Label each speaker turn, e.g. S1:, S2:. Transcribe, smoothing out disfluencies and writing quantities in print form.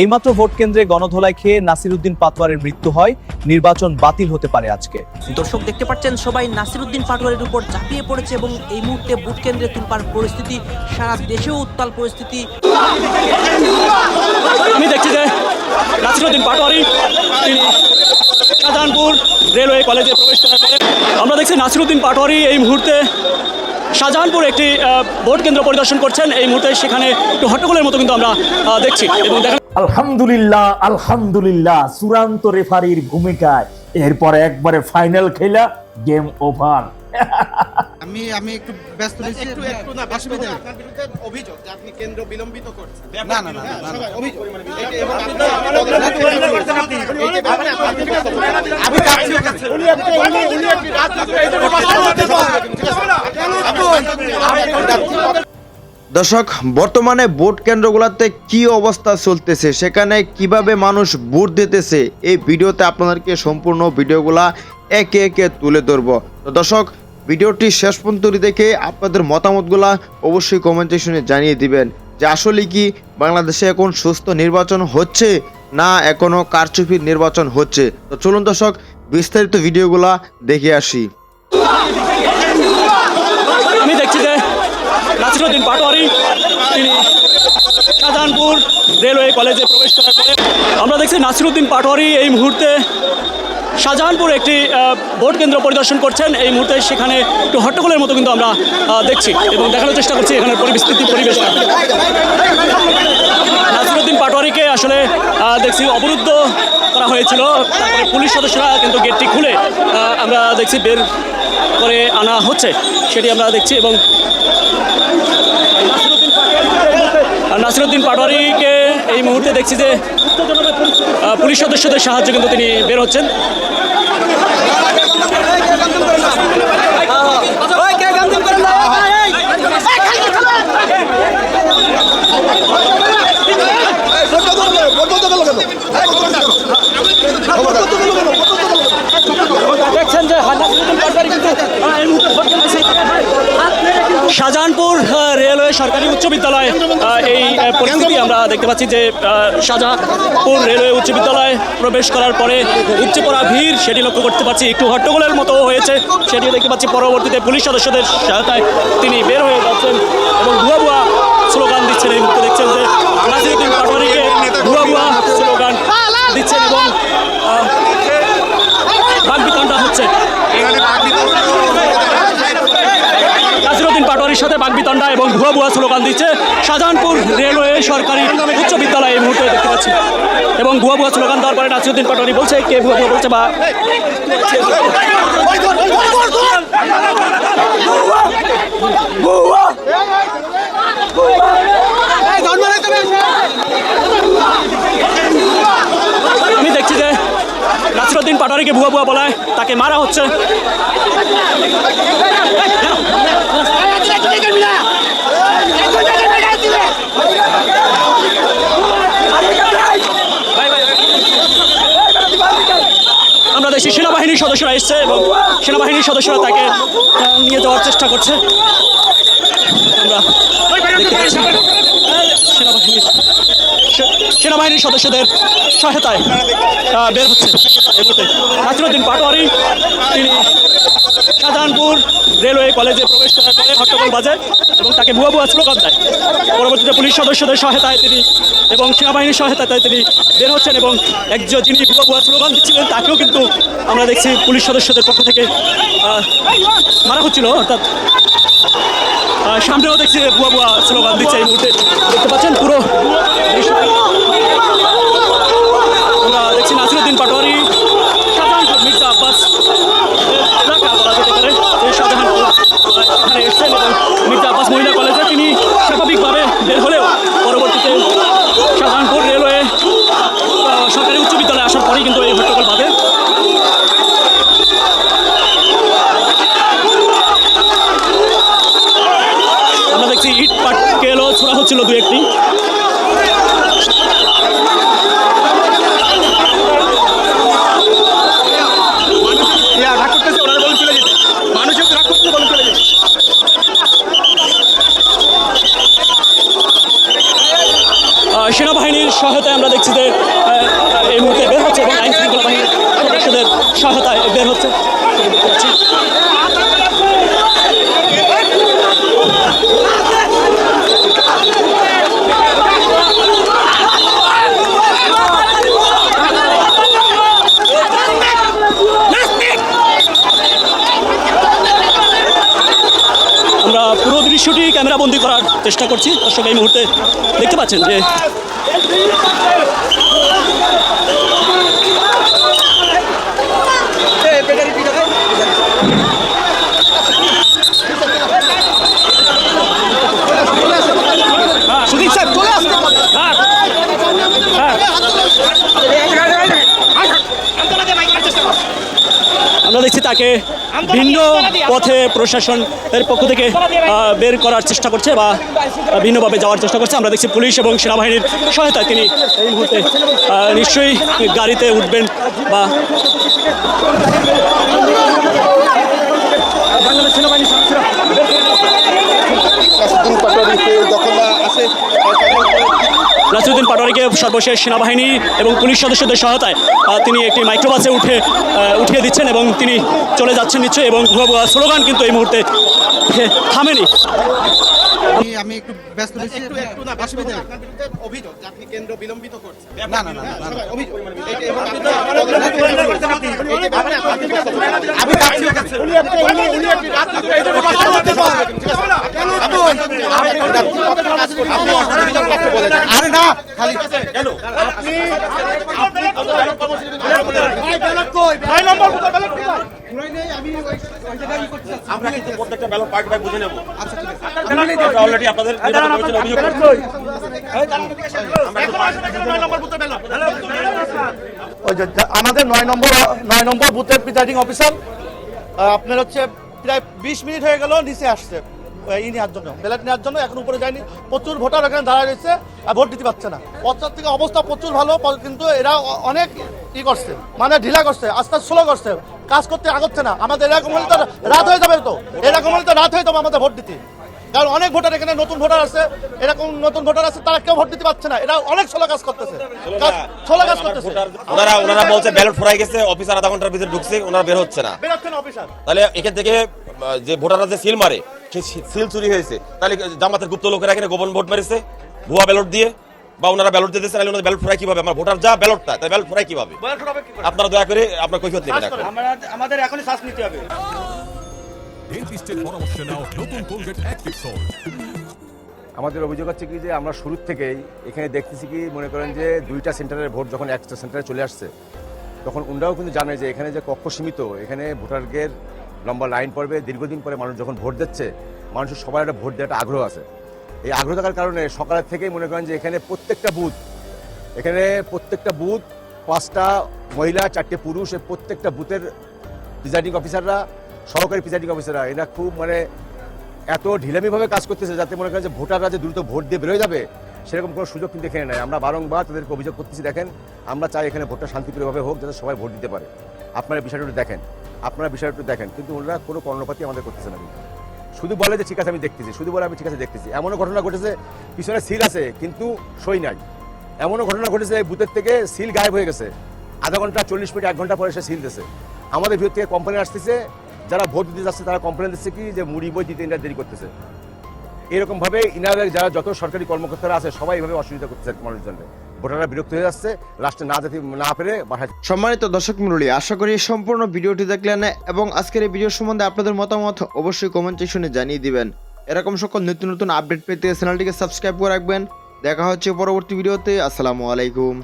S1: এইমাত্র ভোট কেন্দ্রে গণধোলাই খেয়ে নাসিরউদ্দিন পাটোয়ারির মৃত্যু হয়। নির্বাচন বাতিল হতে পারে আজকে।
S2: দর্শক দেখতে পাচ্ছেন সবাই নাসিরউদ্দিন পাটোয়ারির উপর ঝাঁপিয়ে পড়েছে এবং এই মুহূর্তে ভোট কেন্দ্রে তুলপার পরিস্থিতি, সারা দেশেও উত্তাল পরিস্থিতি।
S3: আমি দেখছি যে নাসিরউদ্দিন পাটোয়ারি তিনি শাহজাহানপুর রেলওয়ে কলেজে প্রবেশ করার পরে আমরা দেখছি নাসিরউদ্দিন পাটোয়ারি এই মুহূর্তে শাহজাহানপুর একটি ভোট কেন্দ্র পরিদর্শন করছেন। এই মুহূর্তে সেখানে একটু হট্টগোলের মতো কিন্তু আমরা দেখছি এবং
S4: আলহামদুলিল্লাহ আলহামদুলিল্লাহ চূড়ান্ত রেফারির ভূমিকায় এরপরে একবারে ফাইনাল খেলা, গেম ওভার।
S5: আমি একটু ব্যস্ত রয়েছি, একটু না অসুবিধা নেই। আপনার বিরুদ্ধে অভিযোগ যে আপনি কেন্দ্র বিলম্বিত করছেন। না না না না অভিযোগ আমি যাচ্ছি কাছে উনি একটি
S6: দর্শক, বর্তমানে ভোট কেন্দ্রগুলোতে কি অবস্থা চলতেছে, সেখানে কিভাবে মানুষ ভোট দিতেছে, এই ভিডিওতে আপনাদেরকে সম্পূর্ণ ভিডিওগুলা একে একে তুলে ধরব। তো দর্শক, ভিডিওটি শেষ পর্যন্ত দেখে আপনাদের মতামতগুলা অবশ্যই কমেন্ট সেকশনে জানিয়ে দিবেন যে আসলে কি বাংলাদেশে এখন সুস্থ নির্বাচন হচ্ছে না এখনো কারচুপির নির্বাচন হচ্ছে। তো চলুন দর্শক, বিস্তারিত ভিডিওগুলা দেখে আসি।
S3: আমি দেখছি যে নাসিরউদ্দিন পাটোয়ারি তিনি শাহজাহানপুর রেলওয়ে কলেজে প্রবেশ করার পরে আমরা দেখছি নাসিরউদ্দিন পাটোয়ারি এই মুহূর্তে শাহজাহানপুর একটি ভোট কেন্দ্র পরিদর্শন করছেন। এই মুহূর্তে সেখানে একটু হট্টগোলের মতো কিন্তু আমরা দেখছি এবং দেখানোর চেষ্টা করছি এখানের পরিবেশ। নাসিরউদ্দিন পাটোয়ারিকে আসলে দেখছি অবরুদ্ধ করা হয়েছিল, তারপরে পুলিশ সদস্যরা কিন্তু গেটটি খুলে আমরা দেখছি বের করে আনা হচ্ছে, সেটি আমরা দেখছি। এবং নাসিরউদ্দিন পাটোয়ারিকে এই মুহূর্তে দেখছি যে পুলিশ সদস্যদের সাহায্যে কিন্তু তিনি বের হচ্ছেন। দেখছেন যে শাহজাহানপুর রেলওয়ে সরকারি উচ্চ বিদ্যালয় এই পরিস্থিতি আমরা দেখতে পাচ্ছি যে শাহজাহানপুর রেলওয়ে উচ্চ বিদ্যালয়ে প্রবেশ করার পরে উপচে পড়া ভিড় সেটি লক্ষ্য করতে পারছি, একটু হট্টগোলের মতো হয়েছে সেটিও দেখতে পাচ্ছি। পরবর্তীতে পুলিশ সদস্যদের সহায়তায় তিনি বের হয়ে যাচ্ছেন এবং ভুয়া ভুয়া স্লোগান দিচ্ছেন। এই মুহূর্তে দেখছেন যে নাসিরউদ্দিন পাটোয়ারিকে ভুয়া ভুয়া স্লোগান দিচ্ছেন এবং বাকবিতণ্ডা হচ্ছে। নাসিরউদ্দিন পাটোয়ারির সাথে বাকবিতণ্ডা এবং ভুয়া ভুয়া স্লোগান দিচ্ছে শাহজাহানপুর রেলওয়ে সরকারি উচ্চ বিদ্যালয় এই মুহূর্তে দেখতে পাচ্ছি। এবং ভুয়া ভুয়া স্লোগান দেওয়ার পরে নাসিরউদ্দিন পাটোয়ারি বলছে কে ভুয়া ভুয়া বলছে বা আমি দেখছি যে নাসিরউদ্দিন পাটোয়ারিকে ভুয়া ভুয়া বলায় তাকে মারা হচ্ছে। আমরা দেখছি সেনাবাহিনীর সদস্যরা এসছে এবং সেনাবাহিনীর সদস্যরা তাকে নিয়ে যাওয়ার চেষ্টা করছে। আমরা দেখতে পাচ্ছি সেনাবাহিনীর সদস্যদের সহায়তায় বের হচ্ছে। নাসিরউদ্দিন পাটোয়ারি তিনি শাহজাহানপুর রেলওয়ে কলেজে প্রবেশ করার পরে হট্টগোল বাজে এবং তাকে ভুয়া ভুয়া স্লোগান দেয়। পরবর্তীতে পুলিশ সদস্যদের সহায়তায় তিনি এবং সেনাবাহিনীর সহায়তায় তিনি বের হচ্ছেন এবং একজন যিনি ভুয়া ভুয়া স্লোগান দিচ্ছিলেন তাকেও কিন্তু আমরা দেখছি পুলিশ সদস্যদের পক্ষ থেকে মারা হচ্ছিল। অর্থাৎ সামনেও দেখছি ভুয়া ভুয়া স্লোগান দিচ্ছে। এই মুহূর্তে দেখতে পাচ্ছেন পুরো আমরা দেখছি নাসিরউদ্দিন পাটোয়ারি শাহজাহানপুর মির্জা আব্বাস এলাকা বলা যেতে পারে শাহজাহানপুর এখানে এসছেন এবং মির্জা আব্বাস মহিলা কলেজে তিনি স্বাভাবিকভাবে বের হলেও পরবর্তীতে শাহজাহানপুর রেলওয়ে সরকারি উচ্চ বিদ্যালয়ে আসার পরেই কিন্তু এই হট্টগোল বাঁধে। আমরা দেখছি ইট পাটকেলও ছোড়া হচ্ছিল দু একটি। বের হচ্ছে দেখতে পাচ্ছি। আমরা পুরো দৃশ্যটি ক্যামেরাবন্দি করার চেষ্টা করছি। দর্শক এই মুহূর্তে দেখতে পাচ্ছেন যে সুদীপ স্যার চলে আসতে আমরা দেখছি তাকে ভিন্ন পথে প্রশাসনের পক্ষ থেকে বের করার চেষ্টা করছে বা ভিন্নভাবে যাওয়ার চেষ্টা করছে। আমরা দেখছি পুলিশ এবং সেনাবাহিনীর সহায়তায় তিনি এই মুহূর্তে নিশ্চয়ই গাড়িতে উঠবেন বা নাসিরুদ্দিন পাটোয়ারিকে সর্বশেষ সেনাবাহিনী এবং পুলিশ সদস্যদের সহায়তায় তিনি একটি মাইক্রোবাসে উঠিয়ে দিচ্ছেন এবং তিনি চলে যাচ্ছেন নিশ্চয়ই এবং স্লোগান কিন্তু এই মুহূর্তে থামেনি।
S5: আমি একটু ব্যস্ত রয়েছি, একটু না অসুবিধা নেই। অভিযোগ যে আপনি কেন্দ্র বিলম্বিত করছেন। না না না না অভিযোগ আমি যাচ্ছি। আরে না খালি
S7: আমরা কিন্তু প্রত্যেকটা ব্যালট পার্টি ভাই বুঝে নেব। আচ্ছা ঠিক আছে, অলরেডি আপনাদের অভিযোগ
S8: আমাদের 9 নম্বর বুথের প্রিজাইডিং অফিসার আপনার হচ্ছে প্রায় 20 মিনিট হয়ে গেল নিচে আসছে নেওয়ার জন্য, ব্যালট নেওয়ার জন্য। এখন উপরে যায়নি, প্রচুর ভোটার এখানে দাঁড়ায় রয়েছে, ভোট দিতে পারছে না। পঞ্চায়েত থেকে অবস্থা প্রচুর ভালো, কিন্তু এরা অনেক করছে, মানে ঢিলা করছে, আস্তে আস্তে স্লো করছে, কাজ করতে আগাচ্ছে না। আমাদের এরকম হলে তো রাত হয়ে যাবে, আমাদের ভোট দিতে। কারণ অনেক ভোটার এখানে নতুন ভোটার আছে, এরকম নতুন ভোটার আছে, তারা কেউ ভোট দিতে পারছে না। এরা অনেক স্লো কাজ করতেছে।
S7: ওনারা বলছে ব্যালট ফুরাই গেছে, অফিসার আধা ঘন্টার ভিতরে ঢুকছে, ওনারা বের হচ্ছে না।
S8: অফিসার
S7: তাহলে এখান থেকে যে ভোটাররা যে সিল মারে, সেই সিল চুরি হয়েছে। তাহলে জামাতের গুপ্ত লোকেরা এখানে গোপন ভোট মেরেছে ভুয়া ব্যালট দিয়ে, বা ওনারা ব্যালট দিতেছে, নাহলে ওনারা ব্যালট ফুরাই কিভাবে? আমার ভোটার যা ব্যালটটা, তাই ব্যালট ফুরাই কিভাবে? আপনারা দয়া করে আপনার কৈফিয়ত নেবেন।
S8: আমাদের এখনই শ্বাস নিতে হবে।
S9: ডেন্টিস্টের পরামর্শ নাও নতুন কোলগেট অ্যাক্টিভ সল্ট।
S10: আমাদের অভিযোগ হচ্ছে কি যে আমরা শুরু থেকেই এখানে দেখতেছি কি, মনে করেন যে 2টা সেন্টারের ভোট যখন একটা সেন্টারে চলে আসছে, তখন ওনারাও কিন্তু জানে যে এখানে যে কক্ষ সীমিত, এখানে ভোটারদের লম্বা লাইন পড়বে। দীর্ঘদিন পরে মানুষ যখন ভোট দিচ্ছে, মানুষের সবার একটা ভোট দেওয়ার একটা আগ্রহ আছে। এই আগ্রহ থাকার কারণে সকালের থেকেই মনে করেন যে এখানে প্রত্যেকটা বুথ 5টা মহিলা 4টে পুরুষ, এই প্রত্যেকটা বুথের প্রিজাইডিং অফিসাররা, সহকারী প্রিজাইডিং অফিসাররা, এরা খুব মানে এত ঢিলামিভাবে কাজ করতেছে যাতে মনে করেন যে ভোটাররা যে দ্রুত ভোট দিয়ে বেরোয় যাবে, সেরকম কোনো সুযোগ কিন্তু এখানে নেই। আমরা বারংবার তাদেরকে অভিযোগ করতেছি, দেখেন আমরা চাই এখানে ভোটটা শান্তিপ্রিয়ভাবে হোক, যাতে সবাই ভোট দিতে পারে। আপনারা বিষয়টা একটু দেখেন, কিন্তু ওনারা কোনো কর্ণপাতি আমাদের করতেছে না। শুধু বলে যে ঠিক আছে আমি দেখতেছি। এমনও ঘটনা ঘটেছে পিছনে সিল আছে কিন্তু সই নাই। এমনও ঘটনা ঘটেছে বুথের থেকে সিল গায়েব হয়ে গেছে, আধা ঘন্টা 40 মিনিট 1 ঘন্টা পরে সে সিল দিয়েছে। আমাদের ভিতর থেকে কমপ্লেন আসতেছে, যারা ভোট দিতে যাচ্ছে তারা কমপ্লেন দিচ্ছে কি যে মুড়ি বই দিতে এরা দেরি করতেছে। এরকমভাবে ইনাদের যারা যত সরকারি কর্মকর্তারা আছে সবাই এইভাবে অসুবিধা করতেছে মানুষজনকে। ভোটাররা বিরক্ত হয়ে যাচ্ছে, লাস্টে না পেরে বাসায়।
S6: সম্মানিত দর্শক মণ্ডলী, আশা করি সম্পূর্ণ ভিডিওটি দেখলেন এবং আজকের এই ভিডিও সম্বন্ধে আপনাদের মতামত অবশ্যই কমেন্ট সেকশনে জানিয়ে দিবেন। এরকম সকল নতুন আপডেট পেতে চ্যানেলটিকে সাবস্ক্রাইব করে রাখবেন। দেখা হচ্ছে পরবর্তী ভিডিওতে। আসসালামু আলাইকুম।